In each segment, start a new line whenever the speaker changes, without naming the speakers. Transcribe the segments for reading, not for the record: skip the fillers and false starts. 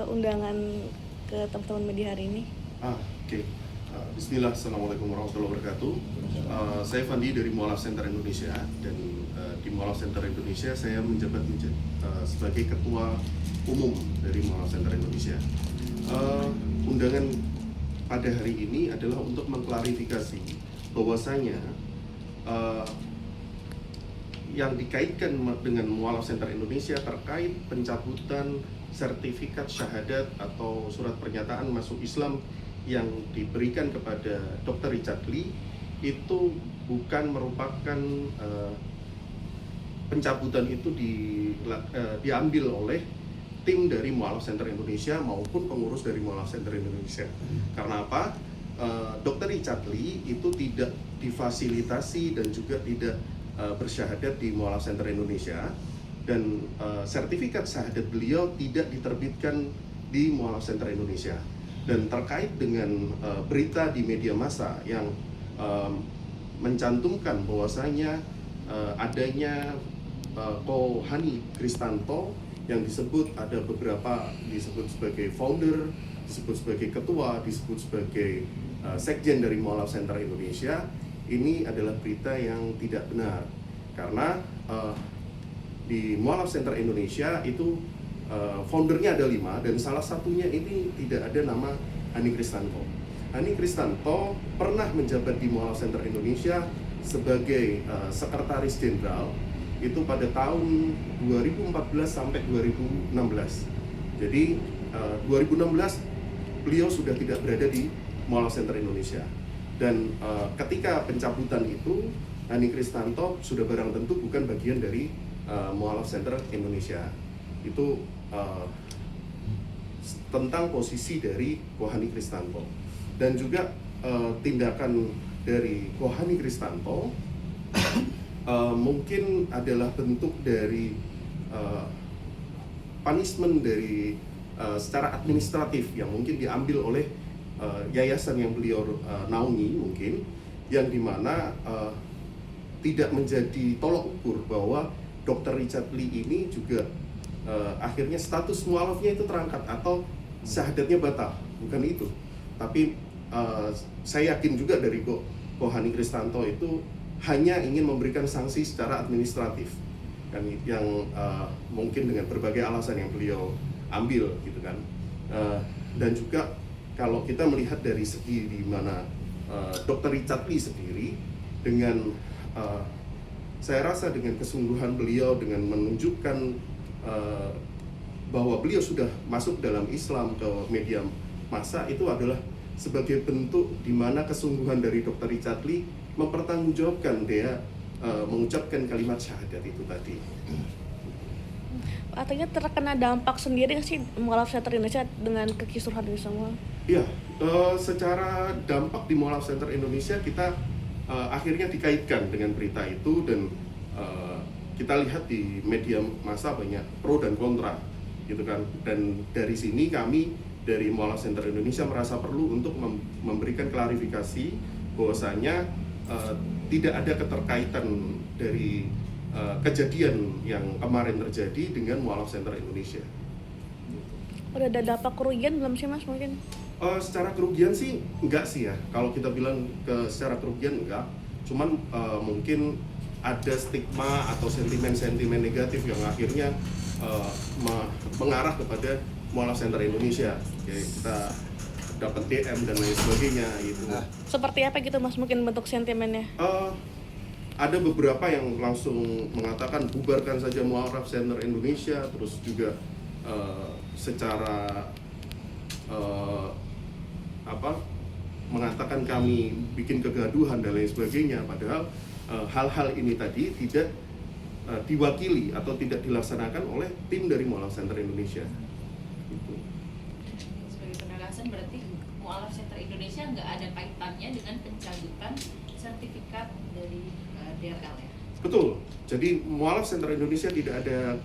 Undangan ke teman-teman media hari ini.
Oke. Bismillah, Assalamualaikum warahmatullahi wabarakatuh. Saya Fandi dari Mualaf Center Indonesia, dan di Mualaf Center Indonesia saya menjabat sebagai Ketua Umum dari Mualaf Center Indonesia. Undangan pada hari ini adalah untuk mengklarifikasi bahwasanya yang dikaitkan dengan Mualaf Center Indonesia terkait pencabutan sertifikat syahadat atau surat pernyataan masuk Islam yang diberikan kepada Dr. Richard Lee itu bukan merupakan pencabutan itu diambil oleh tim dari Mualaf Center Indonesia maupun pengurus dari Mualaf Center Indonesia. Karena apa? Dr. Richard Lee itu tidak difasilitasi dan juga tidak bersyahadat di Mualaf Center Indonesia, dan sertifikat syahadat beliau tidak diterbitkan di Mualaf Center Indonesia. Dan terkait dengan berita di media massa yang mencantumkan bahwasanya adanya Kohani Kristanto yang disebut ada beberapa disebut sebagai founder, disebut sebagai ketua, disebut sebagai sekjen dari Mualaf Center Indonesia, ini adalah berita yang tidak benar. Karena di Mualaf Center Indonesia itu foundernya ada 5, dan salah satunya ini tidak ada nama Hani Kristanto. Hani Kristanto pernah menjabat di Mualaf Center Indonesia sebagai sekretaris jenderal itu pada tahun 2014 sampai 2016. Jadi 2016 beliau sudah tidak berada di Mualaf Center Indonesia. Dan ketika pencabutan itu, Hani Kristanto sudah barang tentu bukan bagian dari Mualaf Center Indonesia. Itu tentang posisi dari Kohani Kristanto. Dan juga tindakan dari Kohani Kristanto mungkin adalah bentuk dari punishment dari secara administratif yang mungkin diambil oleh yayasan yang beliau naungi, mungkin yang dimana tidak menjadi tolok ukur bahwa Dr. Richard Lee ini juga akhirnya status mualafnya itu terangkat atau syahadatnya batal, bukan itu. Tapi saya yakin juga dari Kohani Kristanto itu hanya ingin memberikan sanksi secara administratif, kan, yang mungkin dengan berbagai alasan yang beliau ambil, gitu kan. Dan juga kalau kita melihat dari segi di mana Dr. Richard Lee sendiri dengan saya rasa dengan kesungguhan beliau dengan menunjukkan bahwa beliau sudah masuk dalam Islam ke media massa, itu adalah sebagai bentuk di mana kesungguhan dari Dr. Richard Lee mempertanggungjawabkan dia mengucapkan kalimat syahadat itu tadi.
Artinya terkena dampak sendiri sih Mualaf Center Indonesia dengan kekisruhan ini semua?
Iya, secara dampak di Mualaf Center Indonesia kita akhirnya dikaitkan dengan berita itu, dan kita lihat di media massa banyak pro dan kontra, gitu kan. Dan dari sini kami dari Mualaf Center Indonesia merasa perlu untuk memberikan klarifikasi bahwasanya tidak ada keterkaitan dari kejadian yang kemarin terjadi dengan Mualaf Center Indonesia.
Udah ada dampak kerugian belum sih Mas mungkin?
Secara kerugian sih enggak sih ya. Kalau kita bilang secara kerugian enggak, cuman mungkin ada stigma atau sentimen-sentimen negatif yang akhirnya mengarah kepada Mualaf Center Indonesia. Kayak kita dapat DM dan lain sebagainya gitu.
Seperti apa gitu Mas mungkin bentuk sentimennya?
Ada beberapa yang langsung mengatakan bubarkan saja Mualaf Center Indonesia, terus juga secara mengatakan kami bikin kegaduhan dan lain sebagainya, padahal hal-hal ini tadi tidak diwakili atau tidak dilaksanakan oleh tim dari Mualaf Center Indonesia. Gitu.
Sebagai penegasan, berarti Mualaf Center Indonesia nggak ada kaitannya dengan pencabutan sertifikat dari DRL ya?
Betul. Jadi Mualaf Center Indonesia tidak ada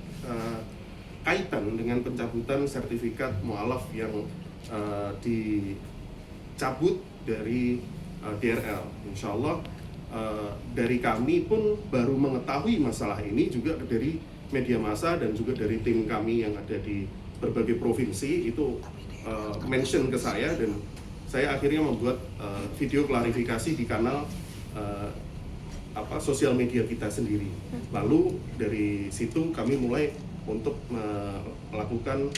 kaitan dengan pencabutan sertifikat mualaf yang dicabut dari DRL. Insya Allah dari kami pun baru mengetahui masalah ini juga dari media massa dan juga dari tim kami yang ada di berbagai provinsi itu mention ke saya, dan saya akhirnya membuat video klarifikasi di kanal sosial media kita sendiri. Lalu dari situ kami mulai untuk melakukan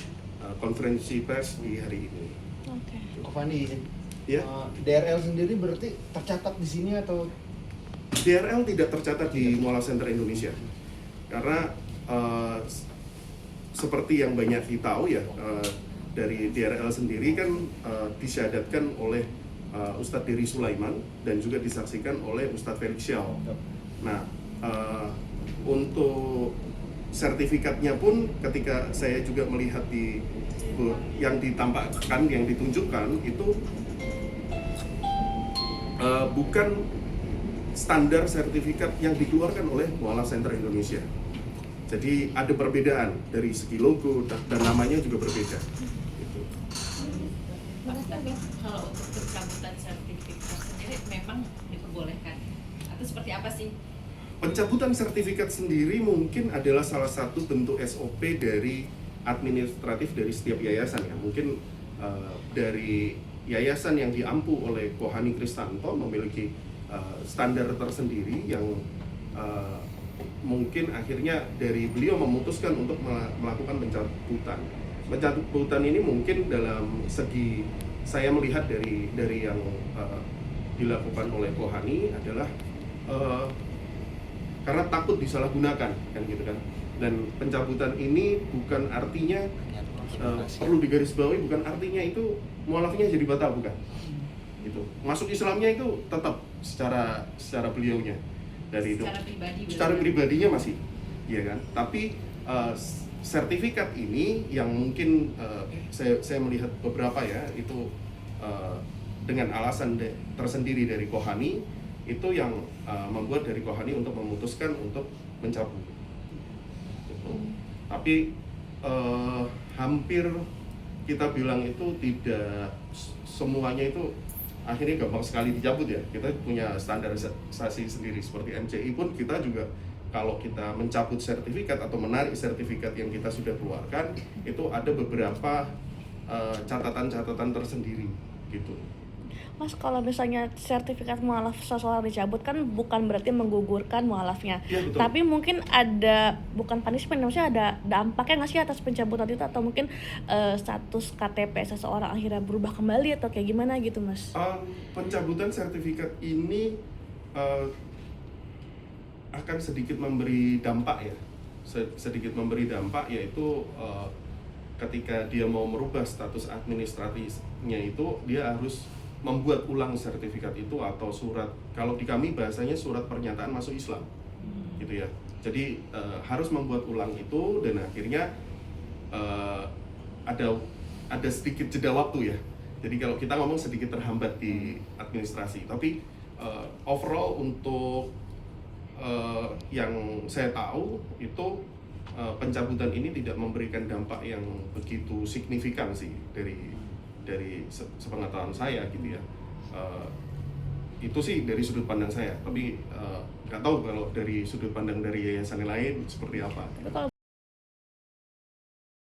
konferensi pers di hari ini.
Oke.
Kok Fandi,
Ya.
DRL sendiri berarti tercatat di sini atau?
DRL tidak tercatat di Mualaf Center Indonesia karena seperti yang banyak kita tahu ya, dari DRL sendiri kan disyahadatkan oleh Ustadz Dery Sulaiman dan juga disaksikan oleh Ustadz Felix Xiao. Nah, untuk sertifikatnya pun ketika saya juga melihat yang ditampakkan, yang ditunjukkan itu bukan standar sertifikat yang dikeluarkan oleh Mualaf Center Indonesia. Jadi ada perbedaan dari segi logo dan namanya juga berbeda. Gitu.
Tapi kalau untuk pencabutan sertifikat sendiri memang diperbolehkan atau seperti apa sih?
Pencabutan sertifikat sendiri mungkin adalah salah satu bentuk SOP dari administratif dari setiap yayasan ya. Mungkin dari yayasan yang diampu oleh Kohani Kristanto memiliki standar tersendiri yang mungkin akhirnya dari beliau memutuskan untuk melakukan pencabutan. Pencabutan ini mungkin dalam segi saya melihat dari yang dilakukan oleh Kohani adalah karena takut disalahgunakan kan gitu kan. Dan pencabutan ini bukan artinya perlu digarisbawahi, bukan artinya itu mualafnya jadi batal, bukan. Gitu. Masuk Islamnya itu tetap secara beliaunya dari itu. Secara pribadinya masih, ya kan. Tapi sertifikat ini yang mungkin saya melihat beberapa ya itu dengan alasan tersendiri dari Kohani itu yang membuat dari Kohani untuk memutuskan untuk mencabut. Gitu. Tapi hampir kita bilang itu tidak semuanya itu akhirnya gampang sekali dicabut ya. Kita punya standarisasi sendiri seperti MCI pun kita juga kalau kita mencabut sertifikat atau menarik sertifikat yang kita sudah keluarkan itu ada beberapa catatan-catatan tersendiri gitu.
Mas, kalau misalnya sertifikat mualaf seseorang dicabut kan bukan berarti menggugurkan mualafnya.
Ya, betul.
Tapi mungkin ada, bukan punishment, maksudnya ada dampaknya nggak sih atas pencabutan itu, atau mungkin status KTP seseorang akhirnya berubah kembali atau kayak gimana gitu, Mas?
Pencabutan sertifikat ini akan sedikit memberi dampak ya. Sedikit memberi dampak yaitu ketika dia mau merubah status administratifnya itu dia harus membuat ulang sertifikat itu atau surat, kalau di kami bahasanya surat pernyataan masuk Islam gitu ya. Jadi harus membuat ulang itu dan akhirnya ada sedikit jeda waktu ya. Jadi kalau kita ngomong sedikit terhambat di administrasi, tapi overall untuk yang saya tahu itu pencabutan ini tidak memberikan dampak yang begitu signifikan sih dari sepengetahuan saya gitu ya. Itu sih dari sudut pandang saya, tapi nggak tahu kalau dari sudut pandang dari yayasan lain seperti apa.
Tapi kalau